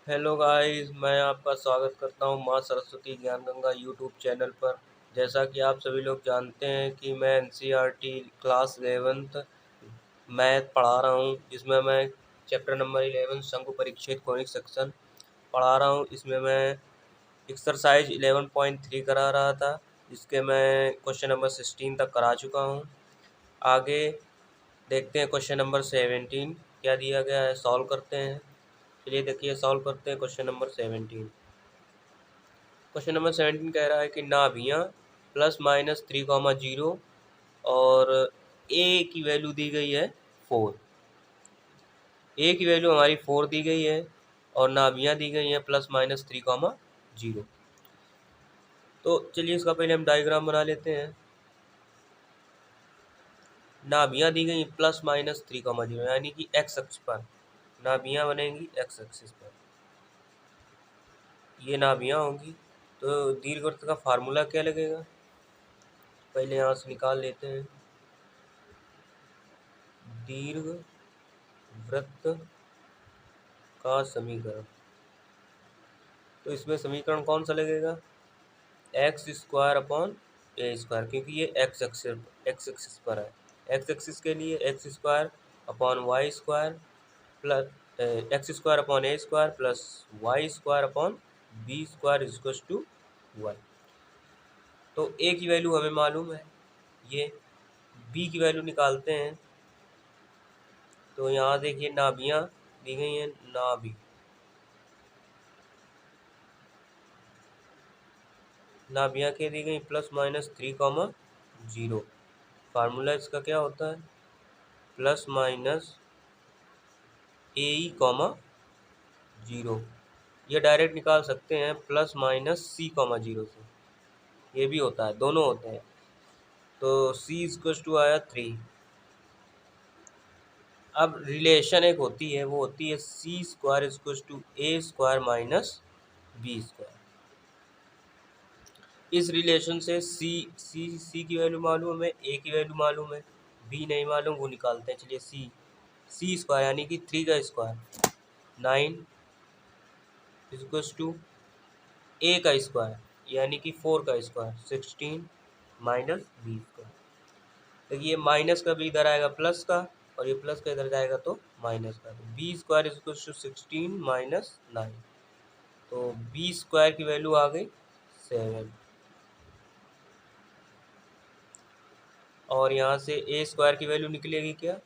Hello guys, मैं आपका स्वागत करता हूं मां सरस्वती ज्ञान गंगा यूट्यूब चैनल पर। जैसा कि आप सभी लोग जानते हैं कि मैं एनसीईआरटी क्लास 11th मैथ पढ़ा रहा हूं, जिसमें मैं चैप्टर नंबर 11 शंकु परीक्षित कॉनिक सेक्शन पढ़ा रहा हूं। इसमें मैं एक्सरसाइज 11.3 करा रहा था, जिसके मैं क्वेश्चन नंबर 16 तक करा चुका हूं। आगे देखते हैं क्वेश्चन नंबर 17 क्या दिया गया है, सॉल्व करते हैं। चलिए देखिए, सॉल्व करते हैं क्वेश्चन नंबर 17। क्वेश्चन नंबर 17 कह रहा है कि नाभियाँ ±3,0 और ए की वैल्यू दी गई है 4। ए की वैल्यू हमारी 4 दी गई है और नाभियाँ दी गई हैं ±3,0। तो चलिए इसका पहले हम डायग्राम बना लेते हैं। नाभियाँ दी गई ±3,0 यानी कि एक्स अक्ष पर नाभियाँ बनेंगी, एक्स एक्सिस पर ये नाभियाँ होंगी। तो दीर्घवृत्त का फार्मूला क्या लगेगा, पहले यहाँ से निकाल लेते हैं। दीर्घवृत्त का समीकरण, तो इसमें समीकरण कौन सा लगेगा, x² अपॉन a², क्योंकि ये एक्स एक्सिस पर है। एक्स एक्सिस के लिए x² upon y² plus x² upon a² plus y² upon b² equals to 1। तो a की वैल्यू हमें मालूम है, ये b की वैल्यू निकालते हैं। तो यहाँ देखिए नाभियाँ दी गई हैं, नाभियाँ के दी गई ±3,0। फार्मूला इसका क्या होता है, प्लस माइनस a(0). ये डायरेक्ट निकाल सकते हैं +-c(0) से, ये भी होता है, दोनों होते हैं। तो c इक्वल्स टू आया 3। अब रिलेशन एक होती है, वो होती है c² equals to a² minus b²। इस रिलेशन से c की वैल्यू मालूम हमें, a की वैल्यू मालूम है, b नहीं मालूम, वो निकालते हैं। चलिए c² यानी कि 3 का स्क्वायर 9 इक्वल्स टू a का स्क्वायर यानी कि 4 का स्क्वायर 16 माइनस b²। देखिए माइनस का भी इधर आएगा प्लस का, और ये प्लस का इधर जाएगा तो माइनस का। तो b² इक्वल्स टू 16 माइनस 9, तो b² की वैल्यू आ गई 7। और यहाँ से a² की वैल्यू निकलेगी क्या,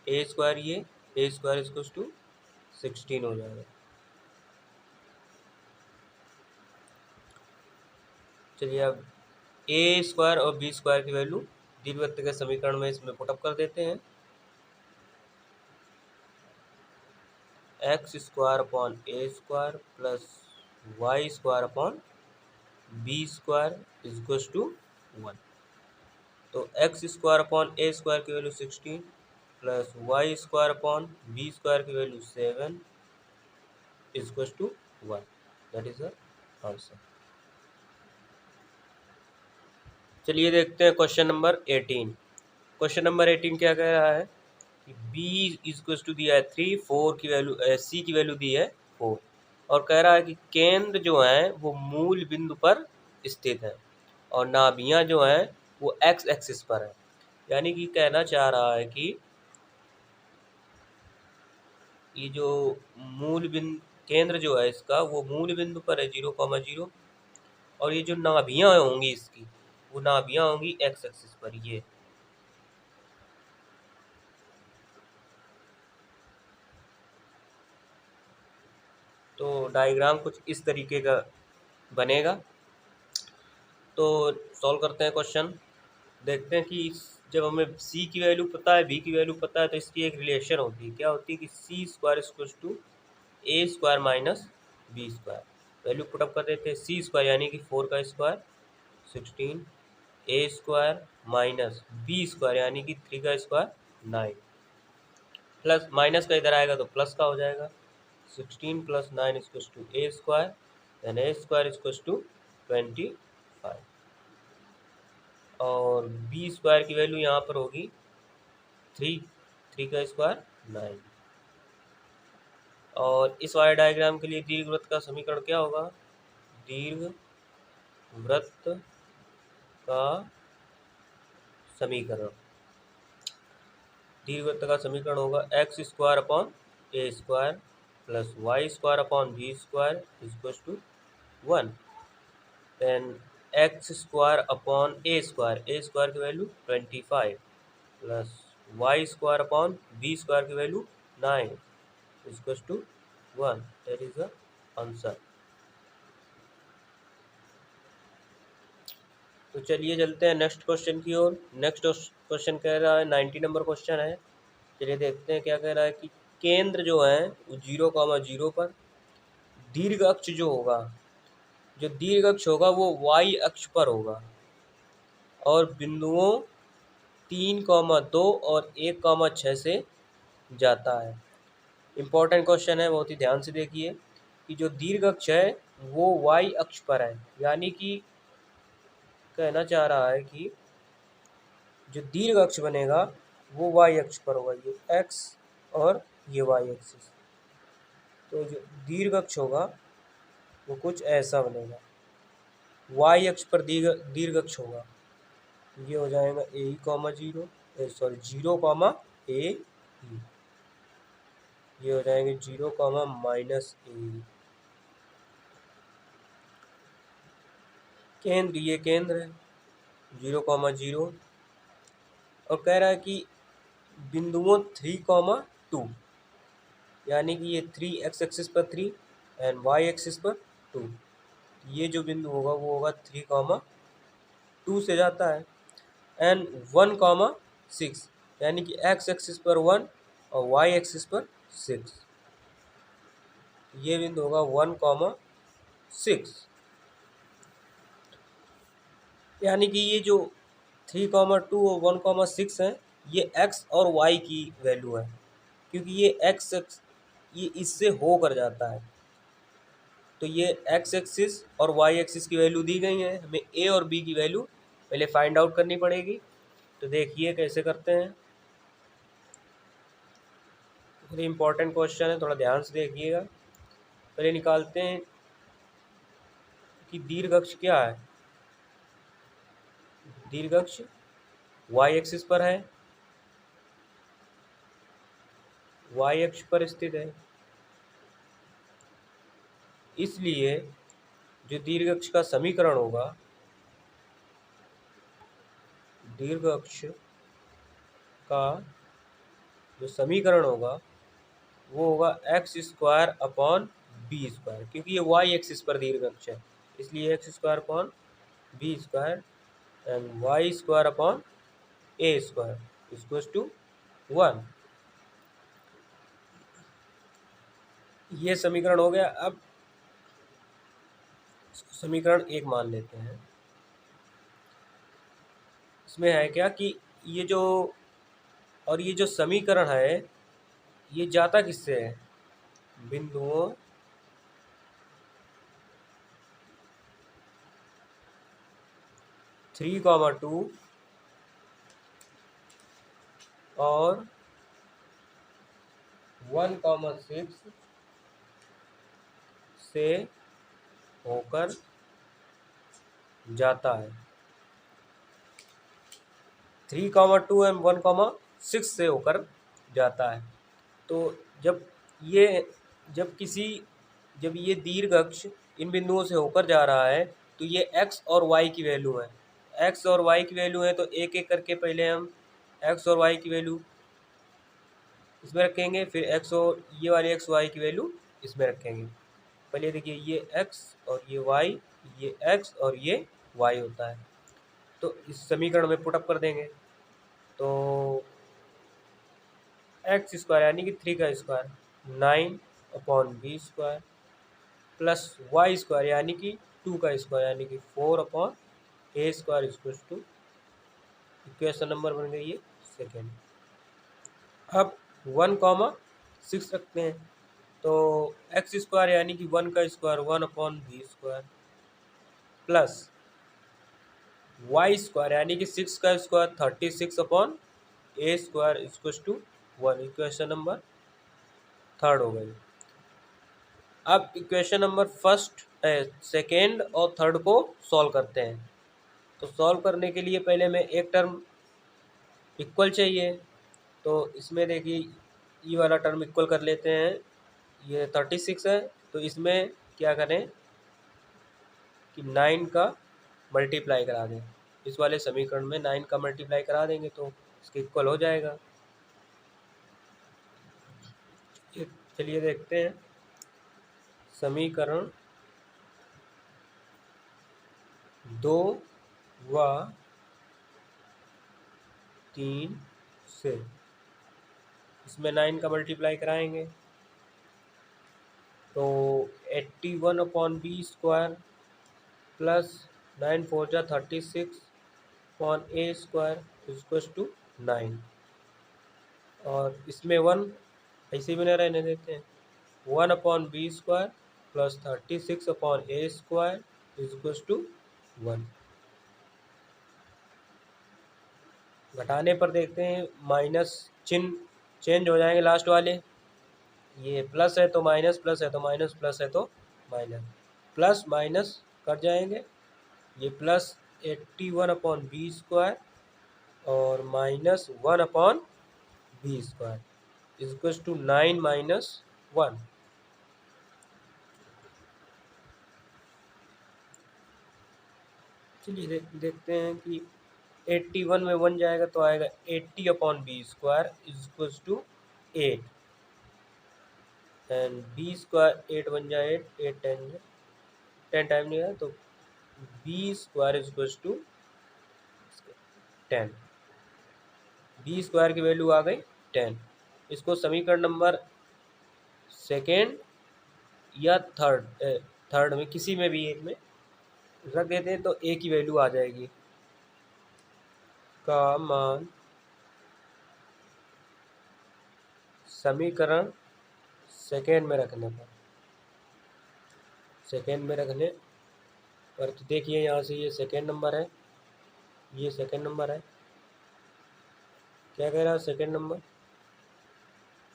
a², ये a² इक्वल्स टू 16 हो जाएगा। चलिए अब a² और b² की वैल्यू दीर्घवृत्त के समीकरण में इसमें पुटअप कर देते हैं। x² upon a² plus y² upon b² equals to 1। तो x² अपॉन a² की value 16 plus y² upon b² की value 7 equals to 1। That is the answer. चलिए देखते हैं क्वेश्चन नंबर 18। क्वेश्चन नंबर 18 क्या कह रहा है कि b इक्वल्स टू दिया है 3, 4 की वैल्यू c की वैल्यू दी है 4, और कह रहा है कि केंद्र जो है वो मूल बिंदु पर स्थित है और नाभियाँ जो हैं वो एक्स एक्सिस पर है। यानी कि कहना चाह रहा है कि ये जो मूल बिंदु केंद्र जो है इसका वो मूल बिंदु पर है 0,0, और ये जो नाभियाँ होंगी इसकी, वो नाभियाँ होंगी एक्स एक्सिस पर। ये तो डायग्राम कुछ इस तरीके का बनेगा। तो सॉल्व करते हैं क्वेश्चन। देखते हैं कि जब हमें c की वैल्यू पता है, b की वैल्यू पता है, तो इसकी एक रिलेशन होती है। क्या होती है कि c² equals to a² minus b²। Value put up कर देते हैं। c² यानी कि 4 का स्क्वायर 16, a² माइनस b² यानी कि 3 का स्क्वायर 9, प्लस माइनस का इधर आएगा तो प्लस का हो जाएगा। 16 plus 9 equals to a², then a² equals to 25, और b² की वैल्यू यहाँ पर होगी 3, 3 का स्क्वायर 9, और इस वाले डायग्राम के लिए दीर्घवृत्त का समीकरण क्या होगा? दीर्घवृत्त का समीकरण होगा x square upon A square plus Y square upon B square equals to 1। Then x square upon A square की value 25 plus Y square upon B square की value 9 equals to 1। That is the answer. तो चलिए चलते हैं next question की ओर। Next question कह रहा है 90 नंबर क्वेश्चन है। चलिए देखते हैं क्या कह रहा है कि केंद्र जो है वो 0,0 पर, दीर्घ अक्ष जो होगा वो y अक्ष पर होगा और बिंदुओं 3,2 और 1,6 से जाता है। इम्पोर्टेंट क्वेश्चन है, बहुत ही ध्यान से देखिए कि जो दीर्घ अक्ष है वो y अक्ष पर है, यानी कि कहना चाह रहा है कि जो दीर्घ अक्ष बनेगा वो y अक्ष पर होगा, ये x और ये y एक्सिस। तो जो दीर्घ अक्ष होगा वो कुछ ऐसा बनेगा, y अक्ष पर दीर्घ अक्ष होगा, ये हो जाएगा a,0 सॉरी 0, a, ये हो जाएंगे 0, -a। केंद्र, ये केंद्र है 0,0 और कह रहा है कि बिंदुओं 3,2 यानी कि ये 3 x एक्सिस पर 3 एंड y एक्सिस पर 2, ये जो बिंदु होगा वो होगा 3,2 से जाता है एंड 1,6 यानी कि x एक्सिस पर 1 और y एक्सिस पर 6, ये बिंदु होगा 1,6 यानी कि ये जो 3,2 और 1,6 है ये x और y की वैल्यू है, क्योंकि ये x ये इससे होकर जाता है। तो ये x एक्सिस और y एक्सिस की वैल्यू दी गई है, हमें a और b की वैल्यू पहले फाइंड आउट करनी पड़ेगी। तो देखिए कैसे करते हैं, बहुत इंपॉर्टेंट क्वेश्चन है, थोड़ा ध्यान से देखिएगा। पहले निकालते हैं कि दीर्घ अक्ष क्या है। दीर्घ अक्ष y एक्सिस पर है, y अक्ष पर स्थित है, इसलिए जो दीर्घ अक्ष का समीकरण होगा, दीर्घ अक्ष का जो समीकरण होगा वो होगा x square upon B square, क्योंकि ये y एक्सिस पर दीर्घ अक्ष है, इसलिए X square upon B square and Y square upon A square equals to 1। ये समीकरण हो गया। अब समीकरण 1 मान लेते हैं। इसमें है क्या कि ये जो समीकरण है ये जाता किससे है, बिंदुओं 3,2 और 1,6 से होकर जाता है। 3,2 एंड 1,6 से होकर जाता है। तो जब ये दीर्घ अक्ष इन बिंदुओं से होकर जा रहा है तो ये x और y की वैल्यू है, x और y की वैल्यू है, तो एक एक करके पहले हम x और y की वैल्यू इसमें रखेंगे, फिर x और ये वाली x y की वैल्यू इसमें रखेंगे। पहले देखिए ये x और ये y, ये x और ये y होता है, तो इस समीकरण में पुटअप कर देंगे। तो एक्स स्क्वायर यानी कि 3 का square 9 upon B square plus Y square यानी कि 2 का स्क्वायर यानी कि 4 upon A square equals to, equation number बन गई है सेकेंड। अब 1,6 रखते हैं, तो एक्स स्क्वायर यानी कि 1 का square 1 upon B square plus Y square यानी कि 6 का square 36 upon A square equals to 1, equation number third हो गई। अब इक्वेशन नंबर फर्स्ट सेकेंड और थर्ड को सॉल्व करते हैं। तो सॉल्व करने के लिए पहले में एक टर्म इक्वल चाहिए, तो इसमें देखिए ये वाला टर्म इक्वल कर लेते हैं। ये 36 है, तो इसमें क्या करें कि 9 का मल्टीप्लाई करा दें। इस वाले समीकरण में 9 का मल्टीप्लाई करा देंगे तो इसके इक्वल हो जाएगा। चलिए देखते हैं समीकरण 2 व 3 से इसमें 9 का मल्टीप्लाई कराएंगे तो 81/b² प्लस 9 4 जा 36/a² इक्वल्स टू 9। और इसमें 1 ऐसे ही बने रहने देते हैं। 1/b² plus 36/a² equals to 1। घटाने पर देखते हैं माइनस चिन्ह चेंज हो जाएंगे लास्ट वाले। ये प्लस है तो माइनस, प्लस है तो माइनस, प्लस है तो माइनस, प्लस माइनस कट जाएंगे। ये प्लस 81/b² और minus 1/b² equals to 9 minus 1। चलिए देखते हैं कि 81 में 1 जाएगा तो आएगा 80/b² equals to 8 and b² 8 बन जाए 8 10 टाइम नहीं आया तो b² इक्वल्स टू 10। b² की वैल्यू आ गई 10। इसको समीकरण नंबर सेकेंड या थर्ड में किसी में भी एक में रख देते हैं तो a की वैल्यू आ जाएगी। का मान समीकरण सेकेंड में रखने पर तो देखिए यहाँ से ये सेकेंड नंबर है, ये सेकेंड नंबर है। क्या कह रहा है सेकेंड नंबर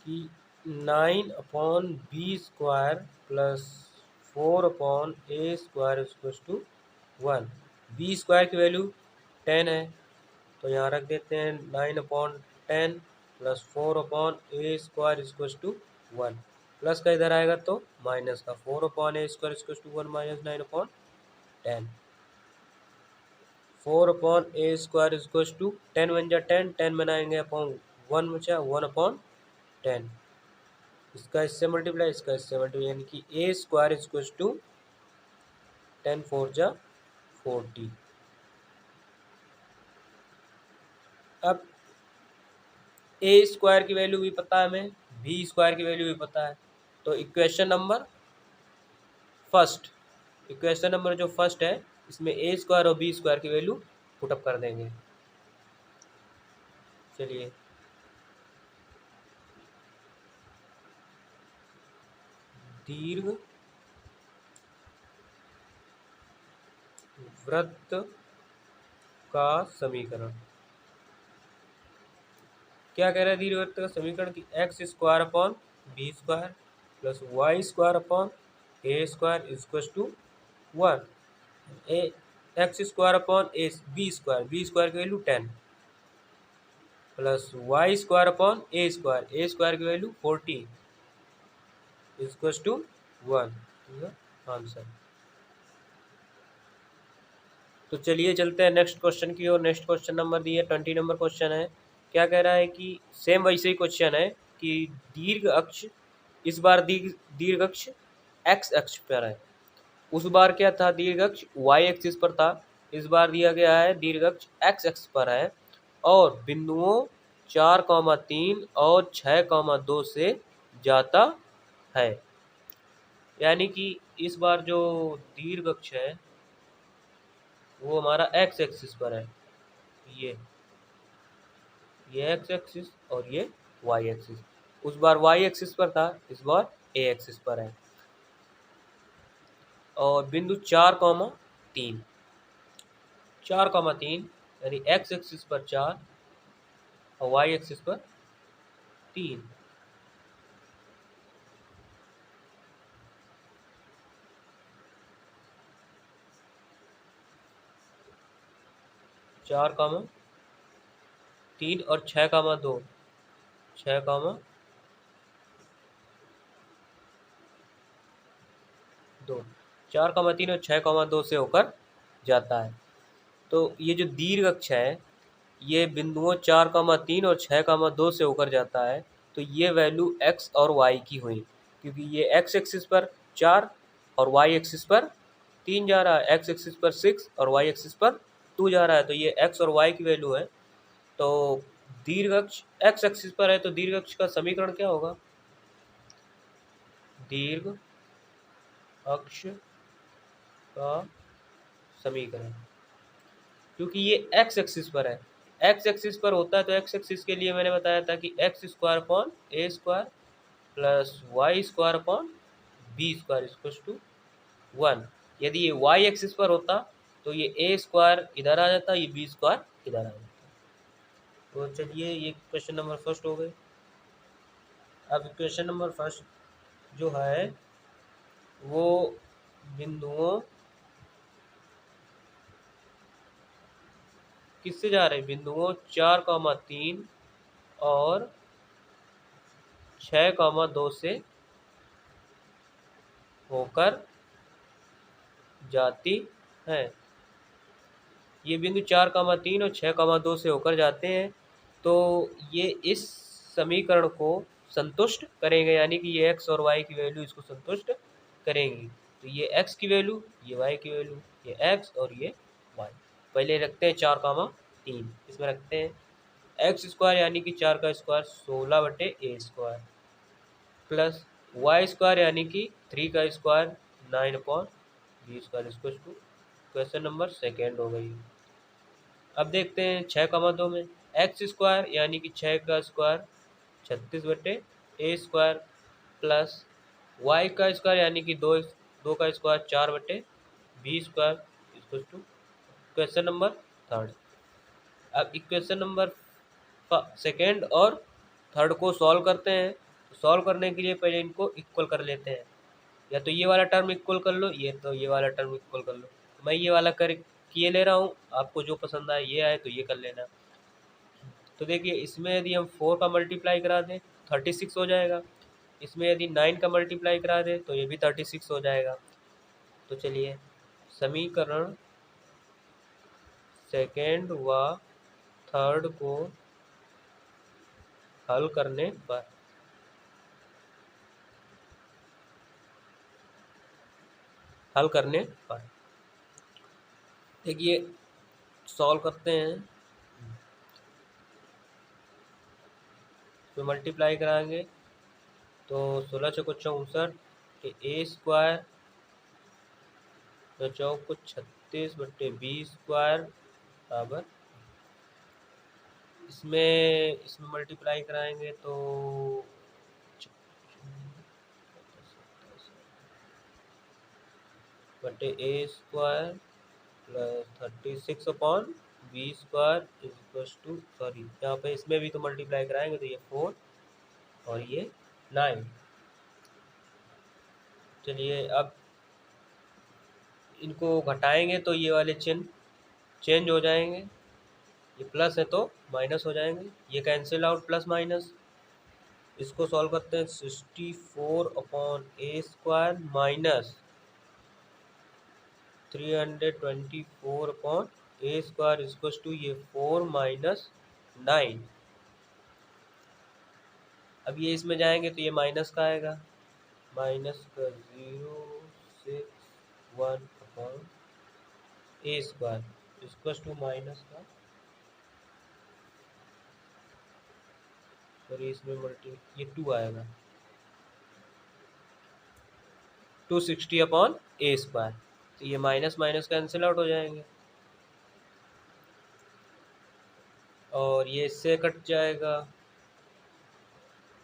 कि 9/b² plus 4/a² equals to 1। b² की वैल्यू 10 है तो यहाँ रख देते हैं 9/10 plus 4/a² equals to 1। Plus का इधर आएगा तो माइनस का 4/a² equals to 1 minus 9/10। 4/a² equals to 10 बन जा 10, 10 बनाएंगे अपॉन 1 बचा 1/10। इसका इससे मल्टीप्लाई, इसका इससे मल्टीप्लाई, यानी कि a² इक्वल्स टू 10 4 जा 40। अब a² की वैल्यू भी पता है हमें, b² की वैल्यू भी पता है। तो इक्वेशन नंबर जो फर्स्ट है इसमें a² और b² की वैल्यू पुटअप कर देंगे। चलिए दीर्घ वृत्त का समीकरण क्या कह रहा है। दीर्घ वृत्त का समीकरण की x² plus y² equals to 1। x² की वैल्यू 10 प्लस y² की वैल्यू 40 इक्वल्स टू 1। आंसर। तो चलिए चलते हैं नेक्स्ट क्वेश्चन की ओर। नेक्स्ट क्वेश्चन नंबर दिए 20 नंबर क्वेश्चन है। क्या कह रहा है कि सेम वैसे ही क्वेश्चन है कि दीर्घ अक्ष, इस बार दीर्घ अक्ष एक्स अक्ष पर है। उस बार क्या था, दीर्घ अक्ष वाई एक्सिस पर था। इस बार दिया गया है दीर्घ अक्ष एक्स अक्ष पर है और बिंदुओं 4,3 और 6,2 से जाता है। यानी कि इस बार जो दीर्घ अक्ष है वो हमारा एक्स एक्सिस पर है। ये एक्स एक्सिस और ये वाई एक्सिस। उस बार वाई एक्सिस पर था, इस बार ए एक्सिस पर है। और बिंदु 4,3 यानी एक्स एक्सिस पर 4 और वाई एक्सिस पर 3। 4,3 और 6,2, 6,2, 4,3 और 6,2 से होकर जाता है। तो ये जो दीर्घ अक्ष है ये बिंदुओं 4,3 और 6,2 से होकर जाता है। तो ये वैल्यू x और y की हुई, क्योंकि ये x एक्सिस पर 4 और y एक्सिस पर 3 जा रहा है, x एक्सिस पर 6 और y एक्सिस पर 2 जा रहा है। तो ये x और y की वैल्यू है। तो दीर्घ अक्ष x एक्सिस पर है तो दीर्घ अक्ष का समीकरण क्या होगा? दीर्घ अक्ष का समीकरण, क्योंकि ये x एक्सिस पर है, x एक्सिस पर होता है तो x एक्सिस के लिए मैंने बताया था कि x square upon a square plus Y square upon B square equals to 1। यदि ये y एक्सिस पर होता तो ये a स्क्वायर इधर आ जाता, ये b स्क्वायर इधर आ जाता। तो चलिए ये क्वेश्चन नंबर फर्स्ट हो गए। अब क्वेश्चन नंबर फर्स्ट जो है वो बिंदुओं किससे जा रहे हैं? बिंदुओं 4,3 और 6,2 से होकर जाती हैं। ये बिंदु 4,3 और 6,2 से होकर जाते हैं। तो ये इस समीकरण को संतुष्ट करेंगे, यानी कि ये x और y की वैल्यू इसको संतुष्ट करेंगी। तो ये x की वैल्यू, ये y की वैल्यू, ये x और ये y। पहले रखते हैं 4,3, इसमें रखते हैं x स्क्वायर यानी कि 4 का square 16/a square plus y square यानी कि 3 का square 9/b square equal to question number second हो गई। अब देखते हैं 6,2 में एक्स स्क्वायर यानी कि 6 का square 36/a square plus Y का स्क्वायर यानी कि 2 का square 4/b square equal to question number third. अब इक्वेशन नंबर सेकेंड और थर्ड को सॉल्व करते हैं। तो सॉल्व करने के लिए पहले इनको इक्वल कर लेते हैं, या तो ये वाला टर्म इक्वल कर लो, ये वाला टर्म इक्वल कर लो। तो मैं ये वाला कर किए ले रहा हूँ, आपको जो पसंद आए ये आए तो ये कर लेना। तो देखिए इसमें यदि हम 4 का मल्टीप्लाई करा दें 36 हो जाएगा, इसमें यदि 9 का मल्टीप्लाई करा दें तो ये भी 36 हो जाएगा। तो चलिए समीकरण सेकेंड व थर्ड को हल करने पर देखिए सॉल्व करते हैं। तो मल्टीप्लाई कराएंगे तो 16 चौको 64 के a स्क्वायर तो चौको 36/b स्क्वायर बराबर इसमें मल्टीप्लाई कराएंगे तो a square plus 36/b square equals to sorry यहाँ पे इसमें भी तो मल्टीप्लाई कराएंगे तो ये 4 और ये 9। चलिए अब इनको घटाएंगे तो ये वाले चिन्ह चेंज हो जाएंगे, ये प्लस है तो माइनस हो जाएंगे, ये कैंसिल आउट प्लस माइनस। इसको सॉल्व करते हैं 64/a square minus 324/a square equals to ये 4 माइनस 9। अब ये इसमें जाएंगे तो ये माइनस का आएगा, माइनस का 061/a square equals to minus का सॉरी इसमें ये 2 आएगा 260/a स्क्वायर। तो ये माइनस माइनस कैंसिल आउट हो जाएंगे और ये इससे कट जाएगा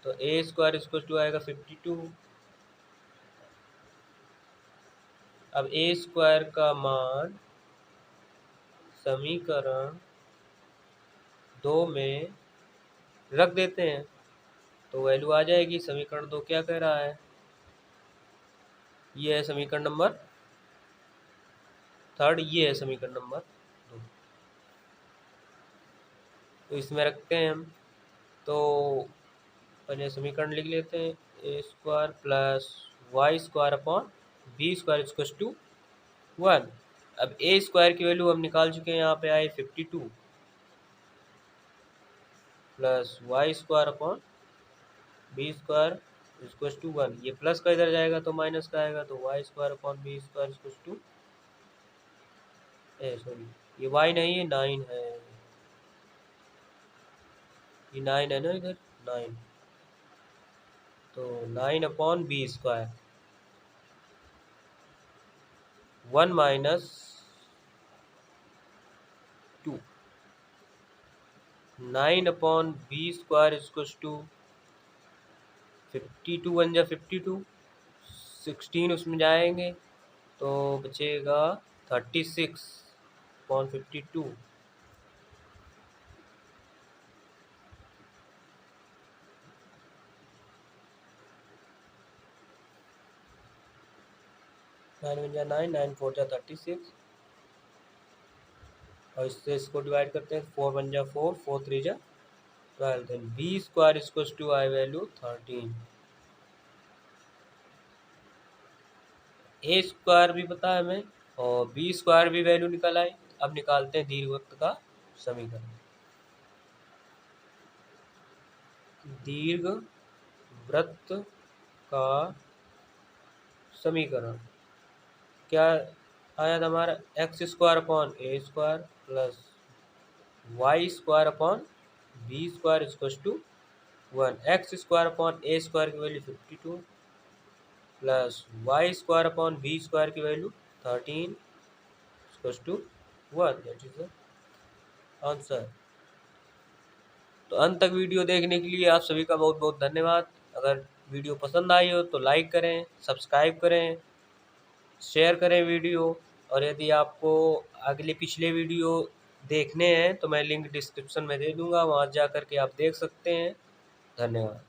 तो a स्क्वायर इक्वल टू आएगा 52। अब a स्क्वायर का मान समीकरण 2 में रख देते हैं तो वैल्यू आ जाएगी। समीकरण 2 क्या कह रहा है? ये है समीकरण नंबर थर्ड, ये है समीकरण नंबर 2। तो इसमें रखते हैं हम। तो पहले समीकरण लिख लेते हैं, a square plus Y square upon B square equals to 1। अब ए स्क्वायर की वैल्यू हम निकाल चुके हैं, यहाँ पे आए 52 plus Y square upon B square equals to 1। ये प्लस का इधर जाएगा तो माइनस का आएगा, तो Y square upon B square equals to sorry ये वाई नहीं है 9 है, ये 9 है ना इधर 9, तो 9 upon B square 1 minus 2, 9 upon B square equals to 52 बन जा 52, 16 उसमें जाएंगे तो बचेगा 36 अपॉन 52। नाइन वन जा 9, 9 4 जा 36, और इससे इसको डिवाइड करते हैं, 4 1 जा 4, 4 3 जा 12, then B square equals to I value 13। A square भी पता है हमें और बी स्क्वायर भी वैल्यू निकल आए। अब निकालते हैं दीर्घवृत्त का समीकरण। दीर्घवृत्त का समीकरण क्या आया था हमारा, x square upon A square plus Y square upon B square equals to 1। X square upon A square की value 52 plus Y square upon B square की value 13 equals to 1। That is the answer. तो अंत तक video देखने के लिए आप सभी का बहुत बहुत धन्यवाद। अगर वीडियो पसंद आई हो तो लाइक करें, सब्सक्राइब करें, शेयर करें वीडियो, और यदि आपको अगले पिछले वीडियो देखने हैं तो मैं लिंक डिस्क्रिप्शन में दे दूँगा, वहाँ जा कर के आप देख सकते हैं। धन्यवाद।